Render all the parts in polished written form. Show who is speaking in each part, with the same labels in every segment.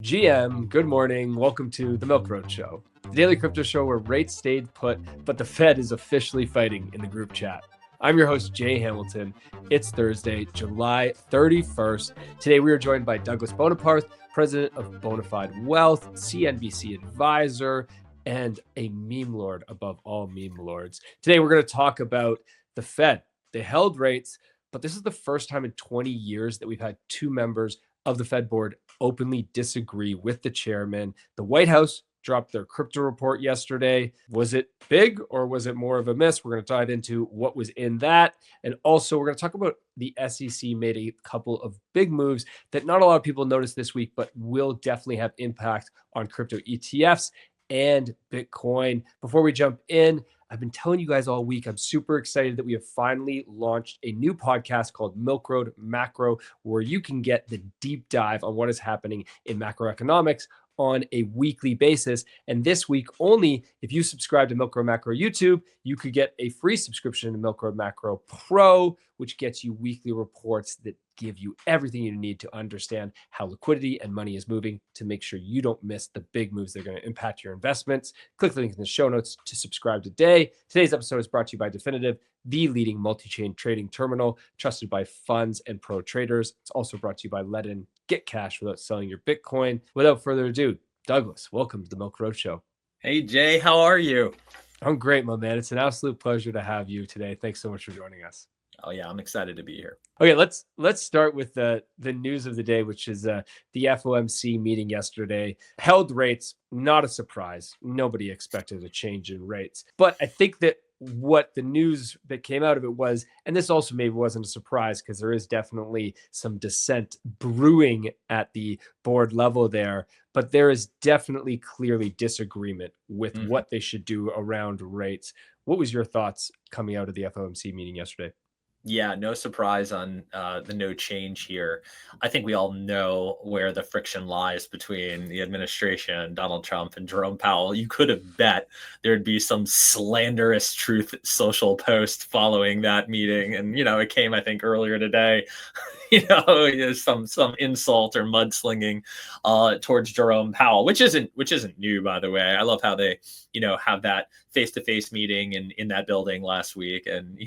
Speaker 1: GM, good morning. Welcome to the Milk Road Show, the daily crypto show where rates stayed put, but the Fed is officially fighting in the group chat. I'm your host, Jay Hamilton. It's Thursday, July 31st. Today, we are joined by Douglas Boneparth, president of Bonafide Wealth, CNBC advisor, and a meme lord above all meme lords. Today, we're going to talk about the Fed. They held rates, but this is the first time in 20 years that we've had two members of the Fed board openly disagree with the chairman. The White House dropped their crypto report yesterday. Was it big or was it more of a miss? We're going to dive into what was in that. And also, we're going to talk about the SEC made a couple of big moves that not a lot of people noticed this week, but will definitely have impact on crypto ETFs and Bitcoin. Before we jump in, I've been telling you guys all week, I'm super excited that we have finally launched a new podcast called Milk Road Macro, where you can get the deep dive on what is happening in macroeconomics on a weekly basis. And this week only, if you subscribe to Milk Road Macro YouTube, you could get a free subscription to Milk Road Macro Pro, which gets you weekly reports that give you everything you need to understand how liquidity and money is moving to make sure you don't miss the big moves that are going to impact your investments. Click the link in the show notes to subscribe today. Today's episode is brought to you by Definitive, the leading multi-chain trading terminal trusted by funds and pro traders. It's also brought to you by Ledn. Get cash without selling your Bitcoin. Without further ado, Douglas, welcome to the Milk Road Show.
Speaker 2: Hey, Jay, how are you?
Speaker 1: I'm great, my man. It's an absolute pleasure to have you today. Thanks so much for joining us.
Speaker 2: Oh yeah, I'm excited to be here.
Speaker 1: Okay, let's start with the news of the day, which is the FOMC meeting yesterday. Held rates, not a surprise. Nobody expected a change in rates. But I think that what the news that came out of it was, and this also maybe wasn't a surprise because there is definitely some dissent brewing at the board level there, but there is definitely clearly disagreement with what they should do around rates. What was your thoughts coming out of the FOMC meeting yesterday?
Speaker 2: Yeah, no surprise on the no change here. I think we all know where the friction lies between the administration, Donald Trump, and Jerome Powell. You could have bet there'd be some slanderous Truth Social post following that meeting. And, it came, I think, earlier today, some insult or mudslinging towards Jerome Powell, which isn't new, by the way. I love how they, have that face-to-face meeting in that building last week. And,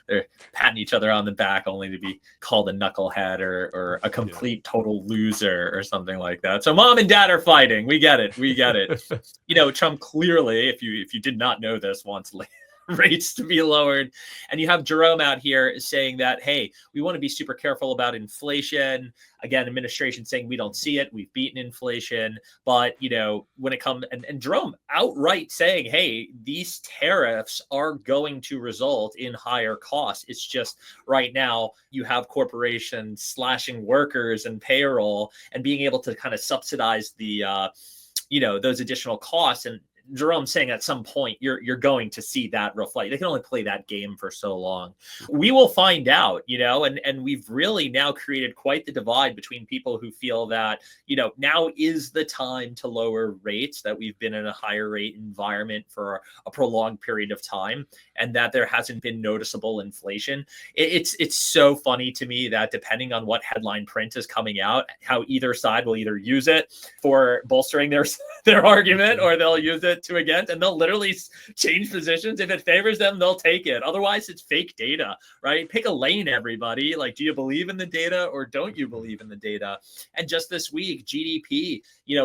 Speaker 2: they're patting each other on the back only to be called a knucklehead or a complete total loser or something like that. So mom and dad are fighting. We get it. Trump clearly, if you did not know this, wants rates to be lowered. And you have Jerome out here saying that, hey, we want to be super careful about inflation. Again, administration saying we don't see it. We've beaten inflation. But, when it comes and Jerome outright saying, hey, these tariffs are going to result in higher costs. It's just right now you have corporations slashing workers and payroll and being able to kind of subsidize the, those additional costs. And Jerome saying at some point you're going to see that reflect. They can only play that game for so long. We will find out, and we've really now created quite the divide between people who feel that, now is the time to lower rates, that we've been in a higher rate environment for a prolonged period of time, and that there hasn't been noticeable inflation. It's so funny to me that depending on what headline print is coming out, how either side will either use it for bolstering their argument or they'll use it to against, and they'll literally change positions. If it favors them, they'll take it. Otherwise, it's fake data, right? Pick a lane, everybody. Like, do you believe in the data or don't you believe in the data? And just this week, GDP,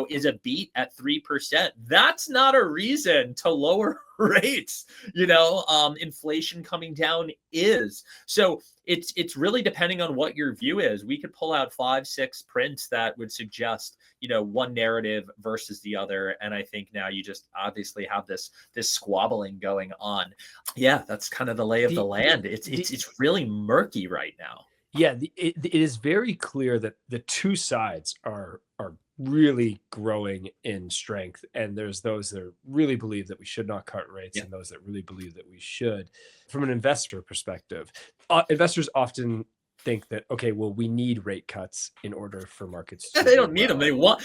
Speaker 2: is a beat at 3%. That's not a reason to lower rates. Inflation coming down is. So it's really depending on what your view is. We could pull out 5-6 prints that would suggest, one narrative versus the other. And I think now you just obviously have this squabbling going on. Yeah, that's kind of the lay of the land. It's really murky right now.
Speaker 1: Yeah, it is very clear that the two sides are really growing in strength, and there's those that really believe that we should not cut rates, and those that really believe that we should. From an investor perspective, investors often think that, okay, well, we need rate cuts in order for markets to
Speaker 2: they don't need them. They want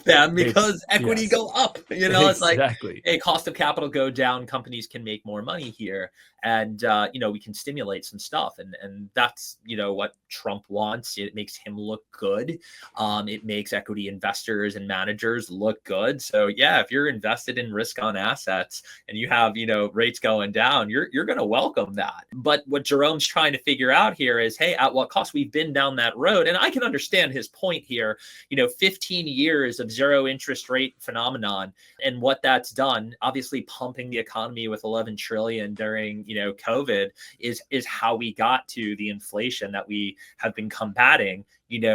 Speaker 2: them because equity go up. It's
Speaker 1: exactly.
Speaker 2: like, hey, cost of capital go down, companies can make more money here. and we can stimulate some stuff, and that's what Trump wants. It makes him look good. It makes equity investors and managers look good. So yeah, if you're invested in risk on assets and you have rates going down, you're going to welcome that. But what Jerome's trying to figure out here is, hey, at what cost? We've been down that road, and I can understand his point here. 15 years of zero interest rate phenomenon, and what that's done, obviously pumping the economy with 11 trillion during COVID is how we got to the inflation that we have been combating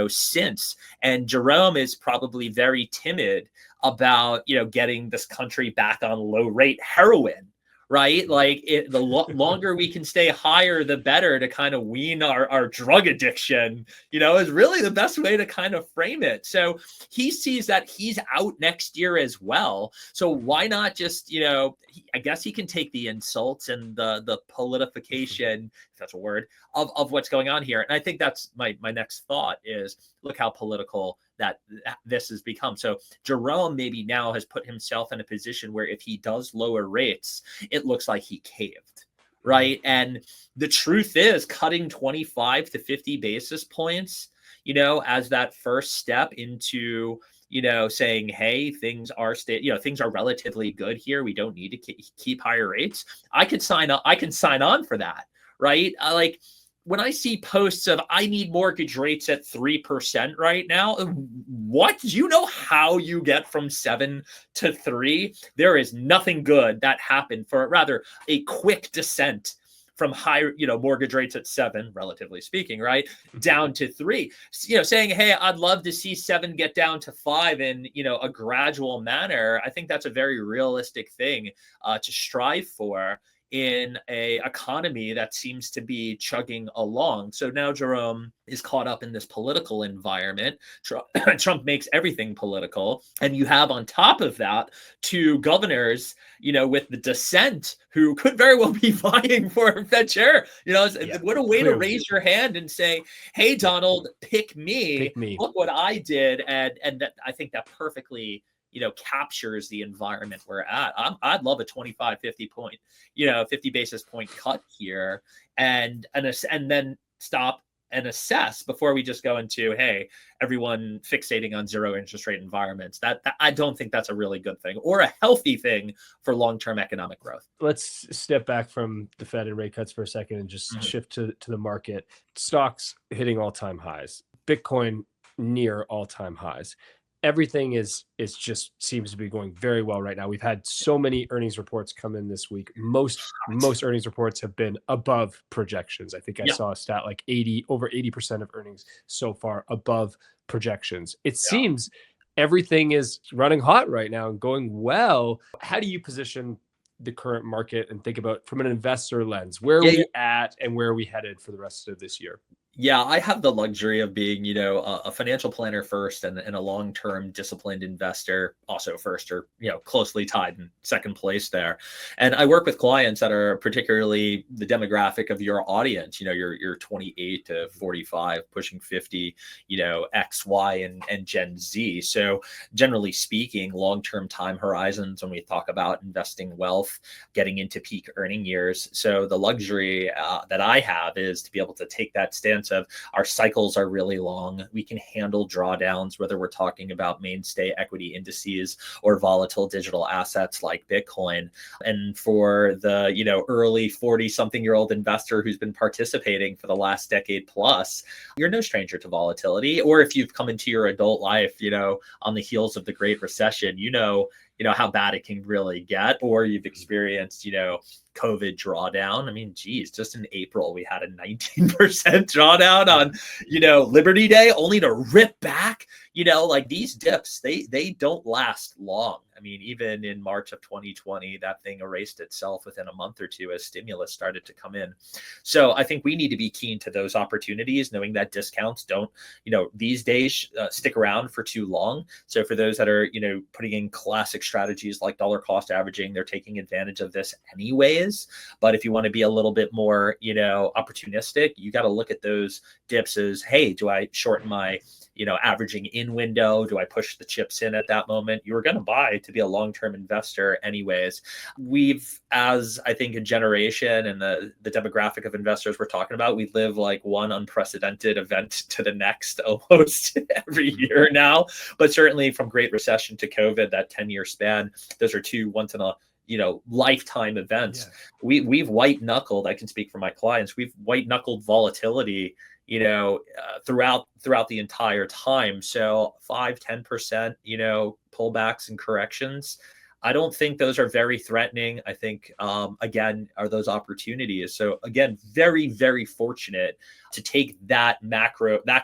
Speaker 2: since. And Jerome is probably very timid about getting this country back on low rate heroin, right? Like the longer we can stay higher, the better, to kind of wean our drug addiction, is really the best way to kind of frame it. So he sees that he's out next year as well. So why not just, I guess he can take the insults and the politification, if that's a word, of what's going on here. And I think that's my next thought is, look how political that this has become. So Jerome maybe now has put himself in a position where if he does lower rates, it looks like he caved, right? And the truth is, cutting 25 to 50 basis points, as that first step into saying, hey, things are things are relatively good here, we don't need to keep higher rates. I can sign on for that, right? Like, when I see posts of, I need mortgage rates at 3% right now, what? Do you know how you get from 7 to 3? There is nothing good that happened, for rather a quick descent from high, mortgage rates at 7, relatively speaking, right, down to 3. Saying, hey, I'd love to see 7 get down to 5 in, a gradual manner. I think that's a very realistic thing to strive for in a economy that seems to be chugging along. So now Jerome is caught up in this political environment. Trump makes everything political. And you have on top of that 2 governors, with the dissent, who could very well be vying for Fed chair. What a way to raise your hand and say, hey, Donald, pick me. Look what I did. And that, I think that perfectly captures the environment we're at. I'd love a 25, 50 point, 50 basis point cut here, and then stop and assess before we just go into, hey, everyone fixating on zero interest rate environments. That I don't think that's a really good thing or a healthy thing for long-term economic growth.
Speaker 1: Let's step back from the Fed and rate cuts for a second and just shift to the market. Stocks hitting all-time highs. Bitcoin near all-time highs. Everything is just seems to be going very well right now. We've had so many earnings reports come in this week. Most earnings reports have been above projections. I think I saw a stat like over 80% of earnings so far above projections. It seems everything is running hot right now and going well. How do you position the current market and think about from an investor lens? Where are we at and where are we headed for the rest of this year?
Speaker 2: Yeah, I have the luxury of being, a financial planner first and a long-term disciplined investor also first, or, closely tied in second place there. And I work with clients that are particularly the demographic of your audience. You're 28 to 45, pushing 50, X, Y, and Gen Z. So generally speaking, long-term time horizons when we talk about investing wealth, getting into peak earning years. So the luxury that I have is to be able to take that stance of our cycles are really long. We can handle drawdowns, whether we're talking about mainstay equity indices or volatile digital assets like Bitcoin. And for the, early 40-something-year-old investor who's been participating for the last decade plus, you're no stranger to volatility. Or if you've come into your adult life, on the heels of the Great Recession, how bad it can really get, or you've experienced, COVID drawdown. I mean, geez, just in April, we had a 19% drawdown on, Liberty Day, only to rip back, like these dips, they don't last long. I mean, even in March of 2020, that thing erased itself within a month or two as stimulus started to come in. So I think we need to be keen to those opportunities, knowing that discounts don't, these days stick around for too long. So for those that are, putting in classic strategies like dollar cost averaging, they're taking advantage of this anyways. But if you want to be a little bit more, opportunistic, you got to look at those dips as, hey, do I shorten my averaging in window? Do I push the chips in at that moment? You were going to buy to be a long-term investor anyways. We've, as I think a generation and the demographic of investors we're talking about, we live like one unprecedented event to the next almost every year now. But certainly from Great Recession to COVID, that 10-year span, those are two once in a lifetime events. We've white knuckled, I can speak for my clients, we've white knuckled volatility throughout the entire time. So 5-10% pullbacks and corrections, I don't think those are very threatening. I think again, are those opportunities. So again, very, very fortunate to take that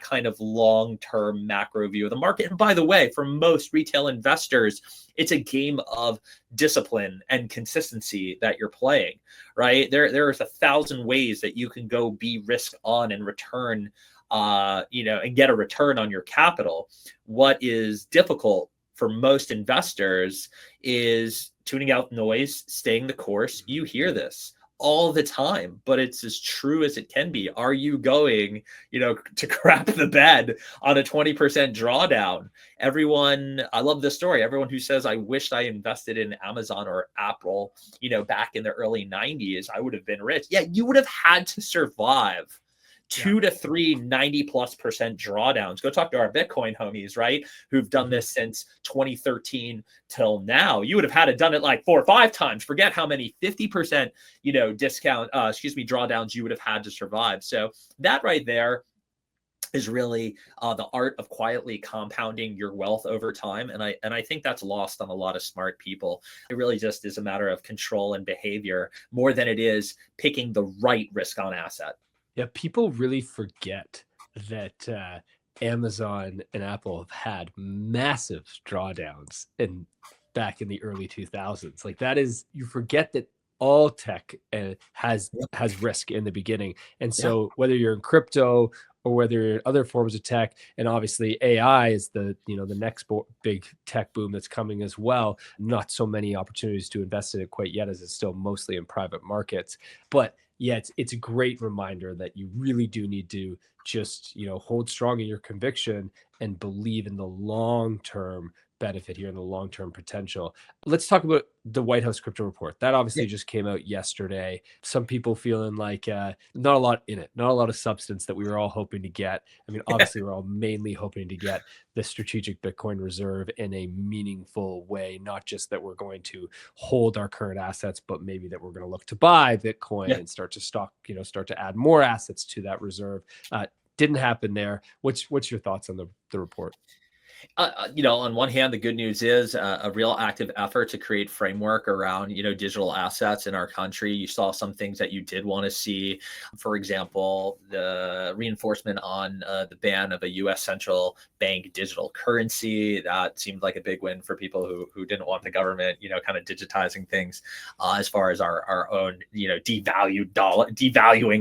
Speaker 2: kind of long-term macro view of the market. And by the way, for most retail investors, it's a game of discipline and consistency that you're playing, right? There's 1,000 ways that you can go be risk on and return, and get a return on your capital. What is difficult for most investors is tuning out noise, staying the course. You hear this all the time, but it's as true as it can be. Are you going, to crap the bed on a 20% drawdown? Everyone, I love this story. Everyone who says, I wished I invested in Amazon or Apple, back in the early 90s, I would have been rich. Yeah, you would have had to survive 2 to 3 90+% drawdowns. Go talk to our Bitcoin homies, right? Who've done this since 2013 till now. You would have had to done it like 4 or 5 times. Forget how many 50%, drawdowns you would have had to survive. So that right there is really the art of quietly compounding your wealth over time. And I think that's lost on a lot of smart people. It really just is a matter of control and behavior more than it is picking the right risk on asset.
Speaker 1: Yeah, people really forget that Amazon and Apple have had massive drawdowns back in the early 2000s. Like you forget that all tech has risk in the beginning. And so whether you're in crypto or whether you're in other forms of tech, and obviously AI is the next big tech boom that's coming as well. Not so many opportunities to invest in it quite yet, as it's still mostly in private markets. But yeah, it's a great reminder that you really do need to just, hold strong in your conviction and believe in the long-term benefit here and the long-term potential. Let's talk about the White House crypto report. That obviously just came out yesterday. Some people feeling like not a lot in it, not a lot of substance that we were all hoping to get. I mean, obviously we're all mainly hoping to get the strategic Bitcoin reserve in a meaningful way, not just that we're going to hold our current assets, but maybe that we're going to look to buy Bitcoin and start to add more assets to that reserve. Didn't happen there. What's your thoughts on the report?
Speaker 2: On one hand, the good news is a real active effort to create framework around, digital assets in our country. You saw some things that you did want to see. For example, the reinforcement on the ban of a U.S. central bank digital currency. That seemed like a big win for people who didn't want the government, kind of digitizing things as far as our own, devaluing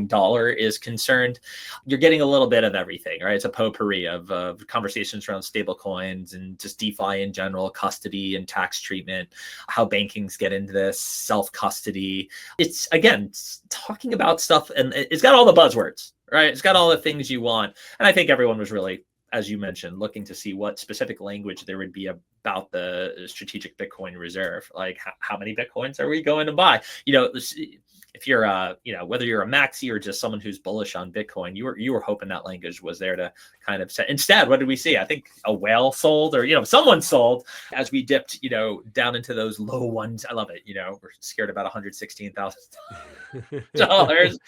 Speaker 2: dollar is concerned. You're getting a little bit of everything, right? It's a potpourri of conversations around stablecoins and just DeFi in general, custody and tax treatment, how bankings get into this, self-custody. It's talking about stuff, and it's got all the buzzwords, right? It's got all the things you want. And I think everyone was really, as you mentioned, looking to see what specific language there would be about the strategic Bitcoin reserve. Like how many Bitcoins are we going to buy? If you're whether you're a maxi or just someone who's bullish on Bitcoin, you were hoping that language was there to kind of set. Instead, what did we see? I think a whale sold, or someone sold as we dipped down into those low ones. I love it. We're scared about $116,000.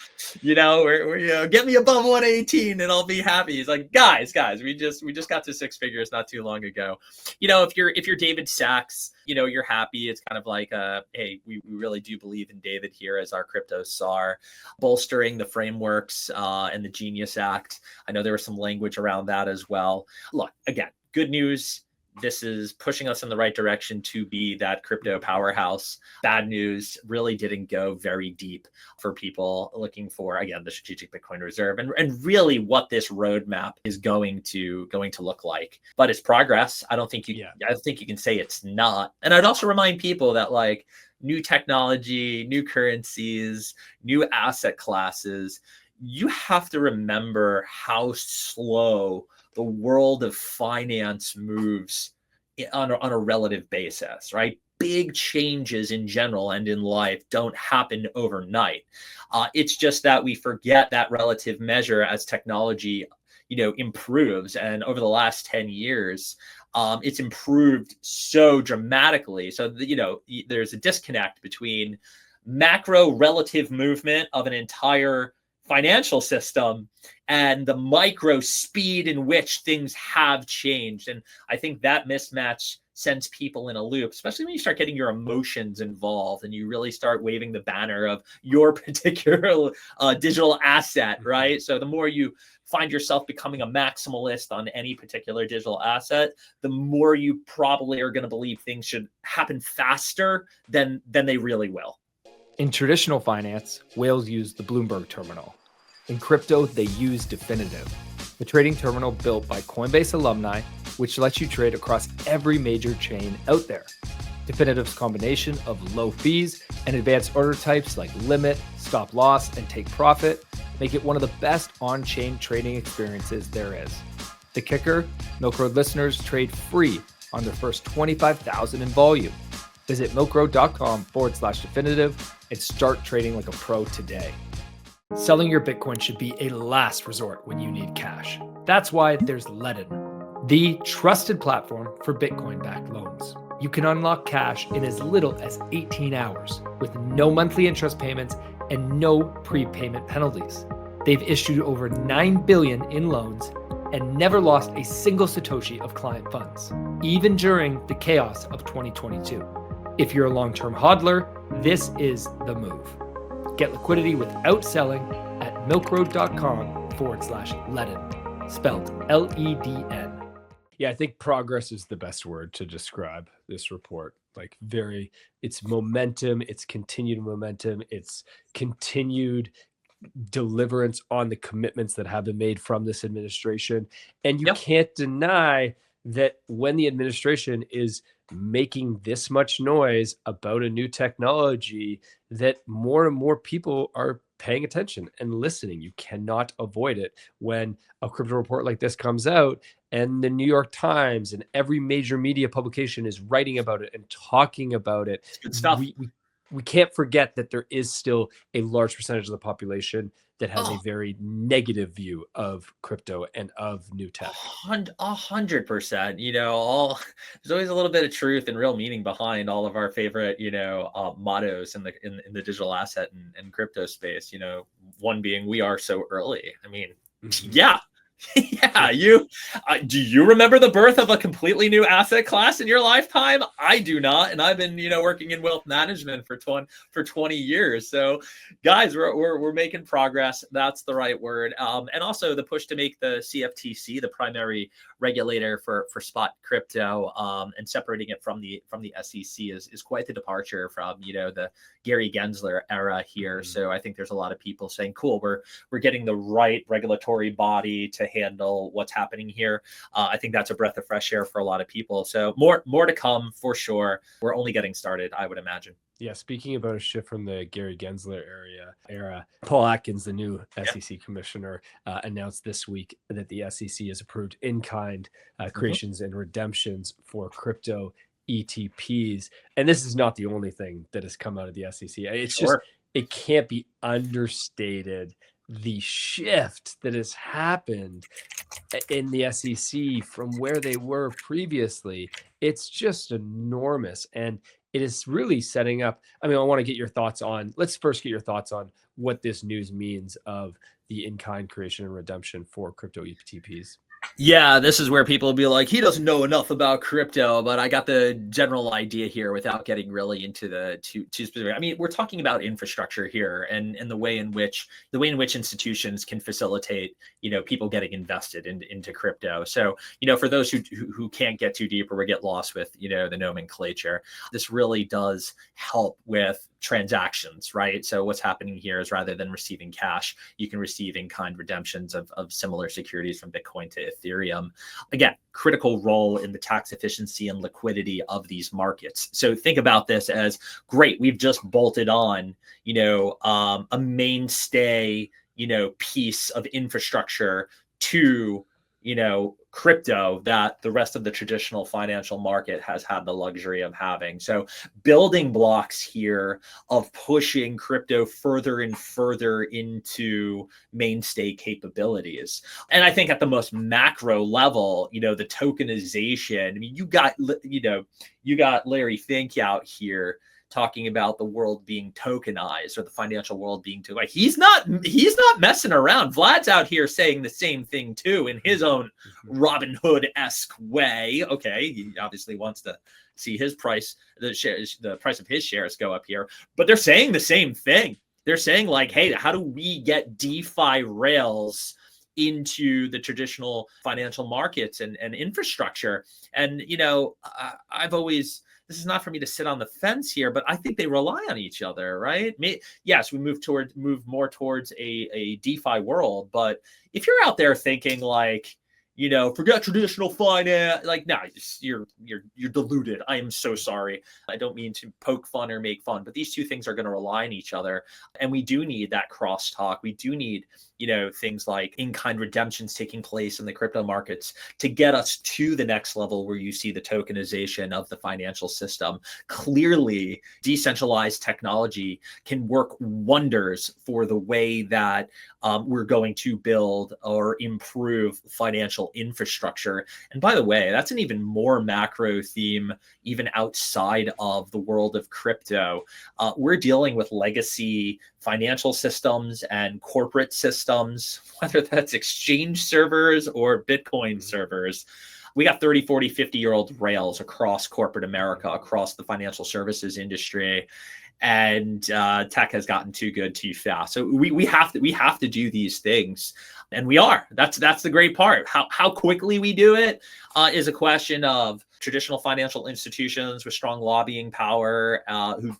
Speaker 2: We're get me above 118 and I'll be happy. He's like, guys, we just got to 6 figures not too long ago. If you're David Sachs, you're happy. It's kind of like, hey, we really do believe in David here as our crypto czar, bolstering the frameworks and the Genius Act. I know there was some language around that as well. Look, again, good news. This is pushing us in the right direction to be that crypto powerhouse. Bad news, really didn't go very deep for people looking for, again, the strategic Bitcoin reserve and really what this roadmap is going to look like. But it's progress. I don't think you can say it's not. And I'd also remind people that like new technology, new currencies, new asset classes, you have to remember how slow the world of finance moves on a relative basis, right? Big changes in general and in life don't happen overnight. It's just that we forget that relative measure as technology, improves. And over the last 10 years, it's improved so dramatically. So, there's a disconnect between macro relative movement of an entire financial system and the micro speed in which things have changed. And I think that mismatch sends people in a loop, especially when you start getting your emotions involved and you really start waving the banner of your particular digital asset, right? So the more you find yourself becoming a maximalist on any particular digital asset, the more you probably are going to believe things should happen faster than they really will.
Speaker 1: In traditional finance, whales use the Bloomberg terminal. In crypto, they use Definitive, the trading terminal built by Coinbase alumni, which lets you trade across every major chain out there. Definitive's combination of low fees and advanced order types like limit, stop loss, and take profit make it one of the best on-chain trading experiences there is. The kicker, Milk Road listeners trade free on their first 25,000 in volume. Visit milkroad.com/definitive and start trading like a pro today. Selling your Bitcoin should be a last resort when you need cash. That's why there's Ledn, the trusted platform for Bitcoin-backed loans. You can unlock cash in as little as 18 hours with no monthly interest payments and no prepayment penalties. They've issued over $9 billion in loans and never lost a single Satoshi of client funds, even during the chaos of 2022. If you're a long-term hodler, this is the move. Get liquidity without selling at milkroad.com/Ledn, spelled Ledn. Yeah, I think progress is the best word to describe this report. Like it's momentum, it's continued momentum, it's continued deliverance on the commitments that have been made from this administration. And you can't deny that when the administration is making this much noise about a new technology, that more and more people are paying attention and listening. You cannot avoid it when a crypto report like this comes out and the New York Times and every major media publication is writing about it and talking about it.
Speaker 2: It's good stuff.
Speaker 1: We can't forget that there is still a large percentage of the population that has a very negative view of crypto and of new tech.
Speaker 2: 100%. There's always a little bit of truth and real meaning behind all of our favorite, mottos in the digital asset and crypto space. One being, we are so early. I mean, yeah. Yeah, do you remember the birth of a completely new asset class in your lifetime? I do not, and I've been working in wealth management for 20 years. So, guys, we're making progress. That's the right word. And also the push to make the CFTC the primary regulator for spot crypto, and separating it from the SEC is quite the departure from the Gary Gensler era here. So I think there's a lot of people saying, cool, we're getting the right regulatory body to handle what's happening here. I think that's a breath of fresh air for a lot of people. So more to come for sure. We're only getting started, I would imagine.
Speaker 1: Yeah, speaking about a shift from the Gary Gensler era, Paul Atkins, the new SEC commissioner, announced this week that the SEC has approved in-kind creations and redemptions for crypto ETPs. And this is not the only thing that has come out of the SEC. It's just, it can't be understated the shift that has happened in the SEC from where they were previously. It's just enormous. And it is really setting up. I mean, I want to get your thoughts on, let's first get your thoughts on what this news means of the in-kind creation and redemption for crypto ETPs.
Speaker 2: Yeah, this is where people will be like, he doesn't know enough about crypto, but I got the general idea here without getting really into the too specific. I mean, we're talking about infrastructure here and the way in which institutions can facilitate, people getting invested into crypto. So, for those who can't get too deep or get lost with, the nomenclature, this really does help with transactions, right? So what's happening here is rather than receiving cash, you can receive in-kind redemptions of similar securities from Bitcoin to Ethereum. Again, critical role in the tax efficiency and liquidity of these markets. So think about this as great. We've just bolted on, a mainstay, piece of infrastructure to crypto that the rest of the traditional financial market has had the luxury of having. So building blocks here of pushing crypto further and further into mainstay capabilities. And I think at the most macro level, the tokenization, I mean, you got Larry Fink out here talking about the world being tokenized or the financial world being tokenized. He's not messing around. Vlad's out here saying the same thing too in his own Robin Hood-esque way. Okay, he obviously wants to see his price, the price of his shares go up here, but they're saying the same thing. They're saying like, hey, how do we get DeFi rails into the traditional financial markets and infrastructure? And I've always, this is not for me to sit on the fence here, but I think they rely on each other, right? Yes, we move more towards a DeFi world, but if you're out there thinking like, forget traditional finance, like, no, you're deluded. I am so sorry. I don't mean to poke fun or make fun, but these two things are going to rely on each other, and we do need that crosstalk. We do need things like in-kind redemptions taking place in the crypto markets to get us to the next level where you see the tokenization of the financial system. Clearly, decentralized technology can work wonders for the way that we're going to build or improve financial infrastructure. And by the way, that's an even more macro theme, even outside of the world of crypto. We're dealing with legacy financial systems and corporate systems, whether that's exchange servers or Bitcoin servers. We got 30, 40, 50-year-old rails across corporate America, across the financial services industry. And tech has gotten too good too fast. So we have to do these things, and we are. That's the great part. How quickly we do it is a question of traditional financial institutions with strong lobbying power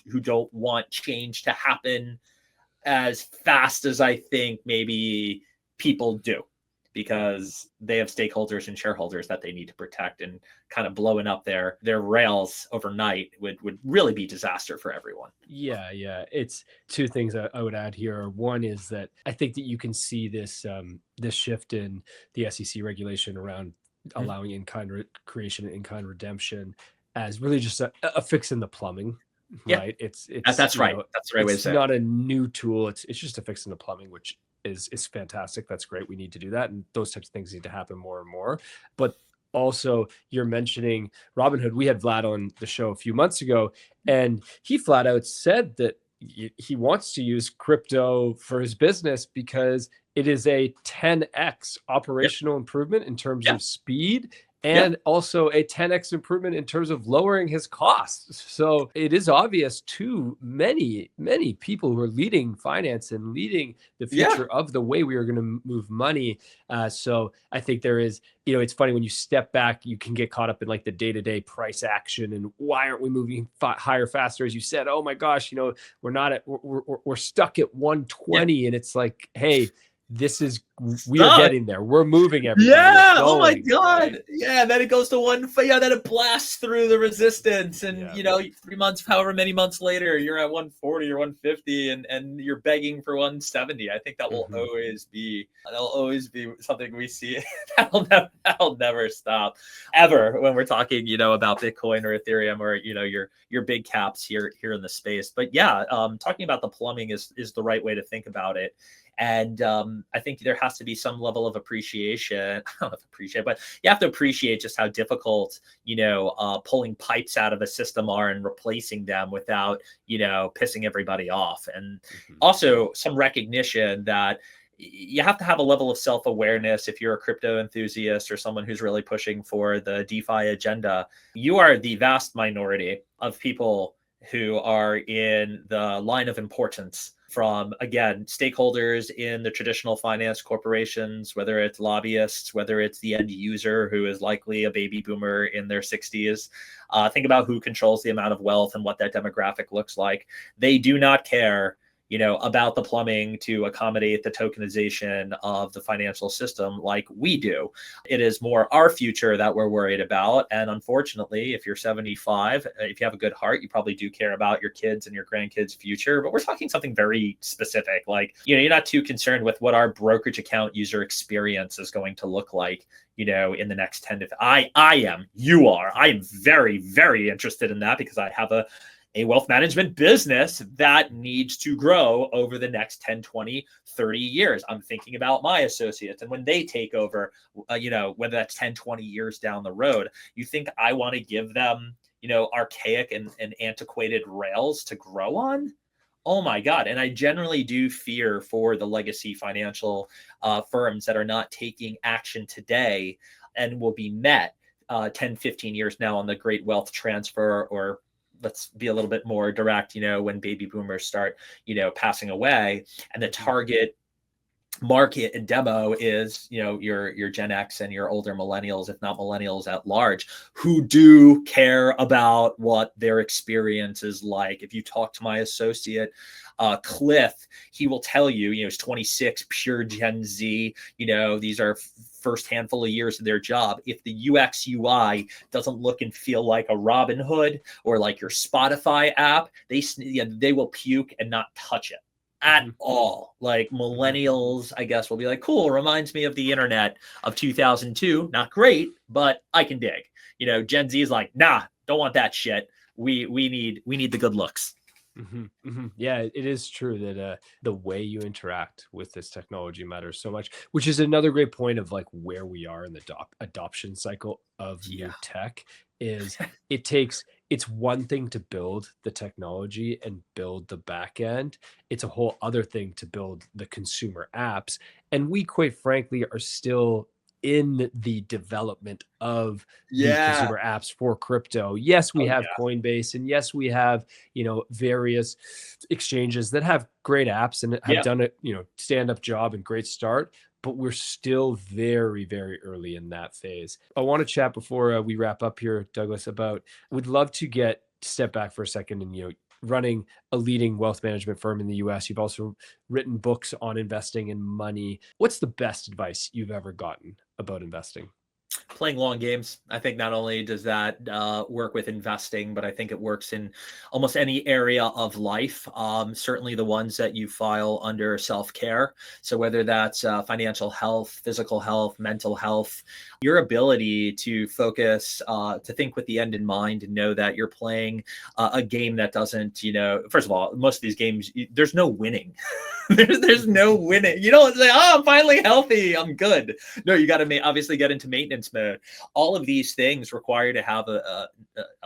Speaker 2: who don't want change to happen as fast as I think maybe people do, because they have stakeholders and shareholders that they need to protect, and kind of blowing up their rails overnight would really be disaster for everyone.
Speaker 1: Yeah. It's two things I would add here. One is that I think that you can see this shift in the SEC regulation around allowing in-kind creation and in-kind redemption as really just a fix in the plumbing.
Speaker 2: Yeah.
Speaker 1: Right. It's
Speaker 2: that's right. That's the right way to say it.
Speaker 1: It's not a new tool. It's just a fix in the plumbing, which is fantastic. That's great. We need to do that. And those types of things need to happen more and more. But also, you're mentioning Robinhood. We had Vlad on the show a few months ago, and he flat out said that he wants to use crypto for his business because it is a 10x operational improvement in terms of speed, and also a 10x improvement in terms of lowering his costs. So it is obvious to many, many people who are leading finance and leading the future of the way we are going to move money. So I think there is, it's funny when you step back, you can get caught up in like the day-to-day price action and why aren't we moving higher, faster? As you said, oh my gosh, we're stuck at 120, and it's like, hey, we are getting there. We're moving everything.
Speaker 2: Yeah. Oh my God. Right? Yeah. Then it goes to then it blasts through the resistance. And 3 months, however many months later, you're at 140 or 150 and you're begging for 170. I think that will always be something we see. that'll never stop ever when we're talking, about Bitcoin or Ethereum or, your big caps here in the space. But talking about the plumbing is the right way to think about it. And I think there has to be some level of appreciation. I don't know if appreciate, but you have to appreciate just how difficult, pulling pipes out of a system are and replacing them without, pissing everybody off. And also some recognition that you have to have a level of self-awareness. If you're a crypto enthusiast or someone who's really pushing for the DeFi agenda, you are the vast minority of people who are in the line of importance from, again, stakeholders in the traditional finance corporations, whether it's lobbyists, whether it's the end user who is likely a baby boomer in their 60s. Think about who controls the amount of wealth and what that demographic looks like. They do not care, about the plumbing to accommodate the tokenization of the financial system like we do. It is more our future that we're worried about. And unfortunately, if you're 75, if you have a good heart, you probably do care about your kids and your grandkids' future. But we're talking something very specific. Like, you're not too concerned with what our brokerage account user experience is going to look like, in the next 10 to, I am, you are, I am very, very interested in that because I have a wealth management business that needs to grow over the next 10, 20, 30 years. I'm thinking about my associates and when they take over, whether that's 10, 20 years down the road, you think I want to give them, archaic and antiquated rails to grow on? Oh my God. And I generally do fear for the legacy financial firms that are not taking action today and will be met 10, 15 years now on the great wealth transfer, or let's be a little bit more direct, when baby boomers start, passing away, and the target market and demo is, your Gen X and your older millennials, if not millennials at large, who do care about what their experience is like. If you talk to my associate, Cliff, he will tell you, he's 26, pure Gen Z, these are first handful of years of their job. If the UX UI doesn't look and feel like a Robinhood or like your Spotify app, they will puke and not touch it at all. Like, millennials, I guess, will be like, cool, reminds me of the internet of 2002. Not great, but I can dig. Gen Z is like, nah, don't want that shit. We need the good looks.
Speaker 1: Yeah, it is true that the way you interact with this technology matters so much, which is another great point of like where we are in the adoption cycle of new tech. Is it's one thing to build the technology and build the back end. It's a whole other thing to build the consumer apps. And we, quite frankly, are still in the development of the consumer apps for crypto. Yes, we have Coinbase, and yes, we have, various exchanges that have great apps and have done a, stand-up job and great start, but we're still very, very early in that phase. I want to chat before we wrap up here, Douglas, would love to step back for a second and, running a leading wealth management firm in the US. You've also written books on investing in money. What's the best advice you've ever gotten about investing?
Speaker 2: Playing long games. I think not only does that work with investing, but I think it works in almost any area of life. Certainly the ones that you file under self-care. So whether that's financial health, physical health, mental health, your ability to focus, to think with the end in mind and know that you're playing a game that doesn't, first of all, most of these games, there's no winning. there's no winning. You don't say, oh, I'm finally healthy, I'm good. No, you got to obviously get into maintenance mode. All of these things require to have a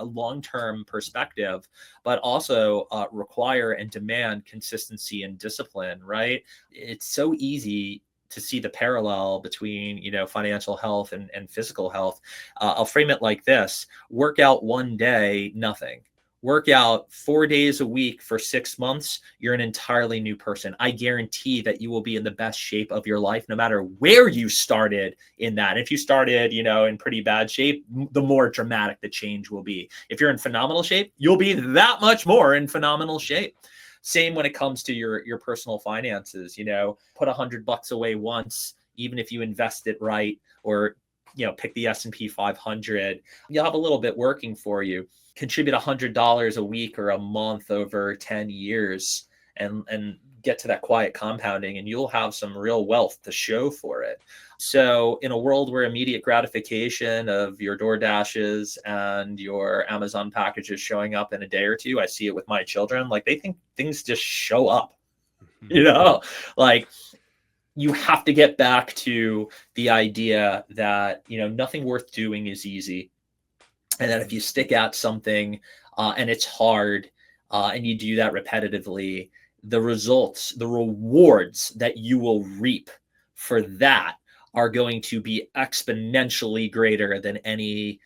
Speaker 2: long-term perspective, but also require and demand consistency and discipline, right? It's so easy to see the parallel between, financial health and physical health. I'll frame it like this: work out one day, nothing. Work out 4 days a week for 6 months, you're an entirely new person. I guarantee that you will be in the best shape of your life, no matter where you started in that. If you started, in pretty bad shape, the more dramatic the change will be. If you're in phenomenal shape, you'll be that much more in phenomenal shape. Same when it comes to your personal finances. Put $100 away once, even if you invest it right, or pick the S&P 500, you'll have a little bit working for you. Contribute $100 a week or a month over 10 years and get to that quiet compounding, and you'll have some real wealth to show for it. So in a world where immediate gratification of your DoorDashes and your Amazon packages showing up in a day or two, I see it with my children, like they think things just show up, like you have to get back to the idea that, nothing worth doing is easy. And that if you stick at something and it's hard and you do that repetitively, the results, the rewards that you will reap for that are going to be exponentially greater than any,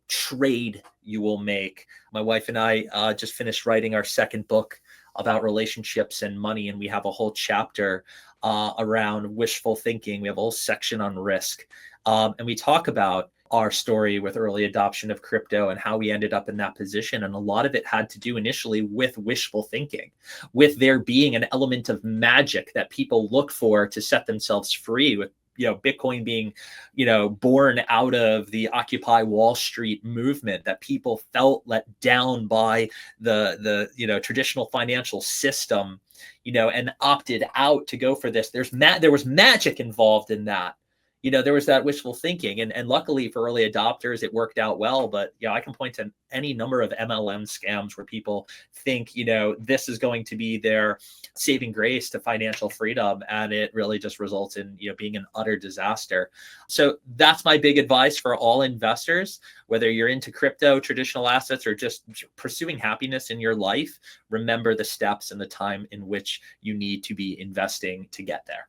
Speaker 2: trade you will make. My wife and I just finished writing our second book about relationships and money, and we have a whole chapter around wishful thinking. We have a whole section on risk. And we talk about, our story with early adoption of crypto and how we ended up in that position. And a lot of it had to do initially with wishful thinking, with there being an element of magic that people look for to set themselves free, with Bitcoin being, born out of the Occupy Wall Street movement, that people felt let down by the traditional financial system, and opted out to go for this. There was magic involved in that. There was that wishful thinking, and luckily for early adopters, it worked out well. But I can point to any number of MLM scams where people think, this is going to be their saving grace to financial freedom, and it really just results in, being an utter disaster. So that's my big advice for all investors, whether you're into crypto, traditional assets, or just pursuing happiness in your life. Remember the steps and the time in which you need to be investing to get there.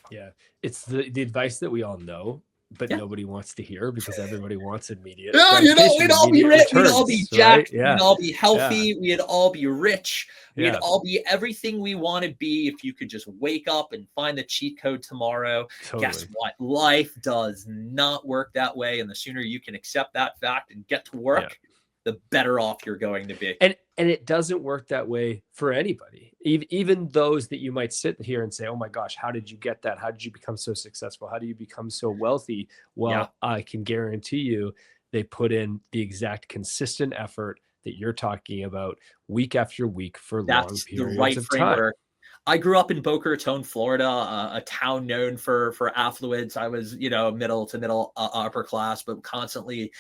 Speaker 1: Yeah, it's the advice that we all know, but nobody wants to hear because everybody wants immediate.
Speaker 2: No, we'd all be rich. We'd all be jacked.
Speaker 1: Right? Yeah.
Speaker 2: We'd all be healthy. Yeah. We'd all be rich. We'd
Speaker 1: Yeah.
Speaker 2: all be everything we want to be if you could just wake up and find the cheat code tomorrow.
Speaker 1: Totally.
Speaker 2: Guess what? Life does not work that way. And the sooner you can accept that fact and get to work, the better off you're going to be.
Speaker 1: And it doesn't work that way for anybody. Even those that you might sit here and say, oh my gosh, how did you get that? How did you become so successful? How do you become so wealthy? Well, I can guarantee you they put in the exact consistent effort that you're talking about week after week for long periods of time.
Speaker 2: I grew up in Boca Raton, Florida, a town known for affluence. I was, middle to middle upper class, but constantly,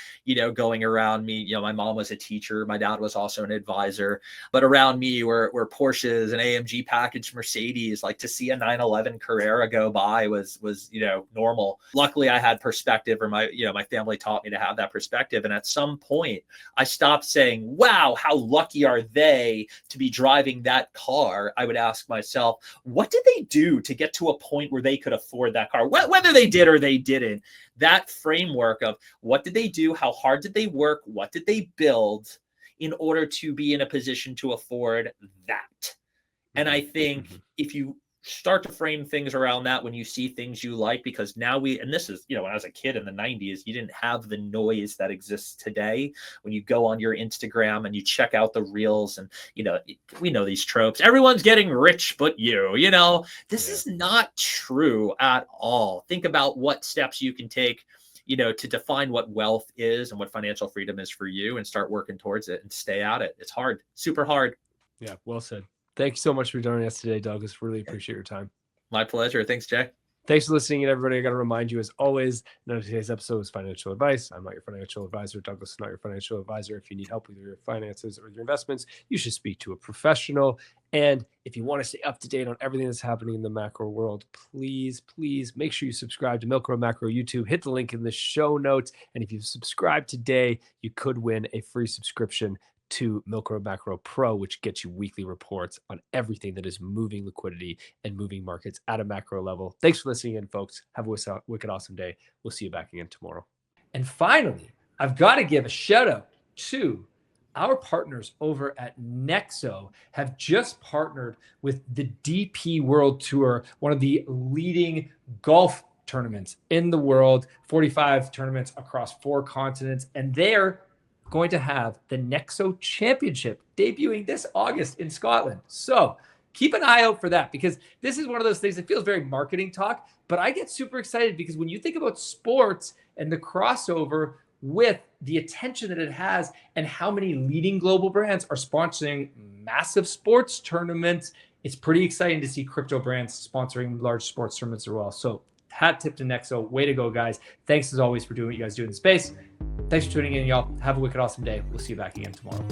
Speaker 2: going around me. My mom was a teacher. My dad was also an advisor. But around me were Porsches and AMG packaged Mercedes. Like, to see a 911 Carrera go by was normal. Luckily, I had perspective, or my family taught me to have that perspective. And at some point, I stopped saying, "Wow, how lucky are they to be driving that car?" I would ask myself, what did they do to get to a point where they could afford that car? Whether they did or they didn't, that framework of what did they do? How hard did they work? What did they build in order to be in a position to afford that? And I think if you start to frame things around that when you see things you like, because now and this is, when I was a kid in the 90s, you didn't have the noise that exists today. When you go on your Instagram and you check out the reels and, we know these tropes, everyone's getting rich but you, this is not true at all. Think about what steps you can take, to define what wealth is and what financial freedom is for you, and start working towards it and stay at it. It's hard, super hard.
Speaker 1: Yeah, well said. Thank you so much for joining us today, Douglas. Really appreciate your time.
Speaker 2: My pleasure. Thanks, Jay.
Speaker 1: Thanks for listening, and everybody. I got to remind you, as always, none of today's episode is financial advice. I'm not your financial advisor. Douglas is not your financial advisor. If you need help with your finances or your investments, you should speak to a professional. And if you want to stay up to date on everything that's happening in the macro world, please make sure you subscribe to Milk Road Macro YouTube. Hit the link in the show notes. And if you subscribe today, you could win a free subscription to Milk Road Macro Pro, which gets you weekly reports on everything that is moving liquidity and moving markets at a macro level. Thanks for listening in, folks. Have a wicked awesome day. We'll see you back again tomorrow. And finally, I've got to give a shout out to our partners over at Nexo. Have just partnered with the DP World Tour, one of the leading golf tournaments in the world, 45 tournaments across 4 continents, and they're going to have the Nexo Championship debuting this August in Scotland. So keep an eye out for that, because this is one of those things that feels very marketing talk, but I get super excited because when you think about sports and the crossover with the attention that it has and how many leading global brands are sponsoring massive sports tournaments, it's pretty exciting to see crypto brands sponsoring large sports tournaments as well. So hat tip to Nexo. Way to go, guys. Thanks as always for doing what you guys do in the space. Thanks for tuning in, y'all. Have a wicked awesome day. We'll see you back again tomorrow.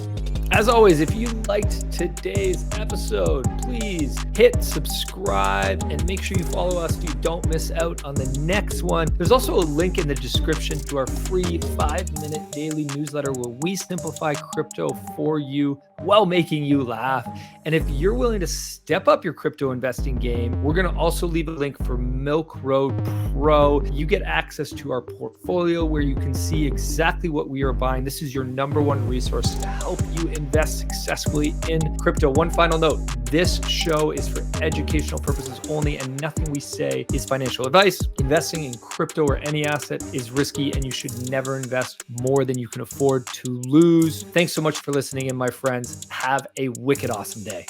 Speaker 1: As always, if you liked today's episode, please hit subscribe and make sure you follow us so you don't miss out on the next one. There's also a link in the description to our free 5-minute daily newsletter where we simplify crypto for you while making you laugh. And if you're willing to step up your crypto investing game, we're going to also leave a link for Milk Road Pro. You get access to our portfolio where you can see exactly
Speaker 3: exactly what we are buying. This is your number one resource to help you invest successfully in crypto. One final note, this show is for educational purposes only, and nothing we say is financial advice. Investing in crypto or any asset is risky, and you should never invest more than you can afford to lose. Thanks so much for listening in, my friends. Have a wicked awesome day.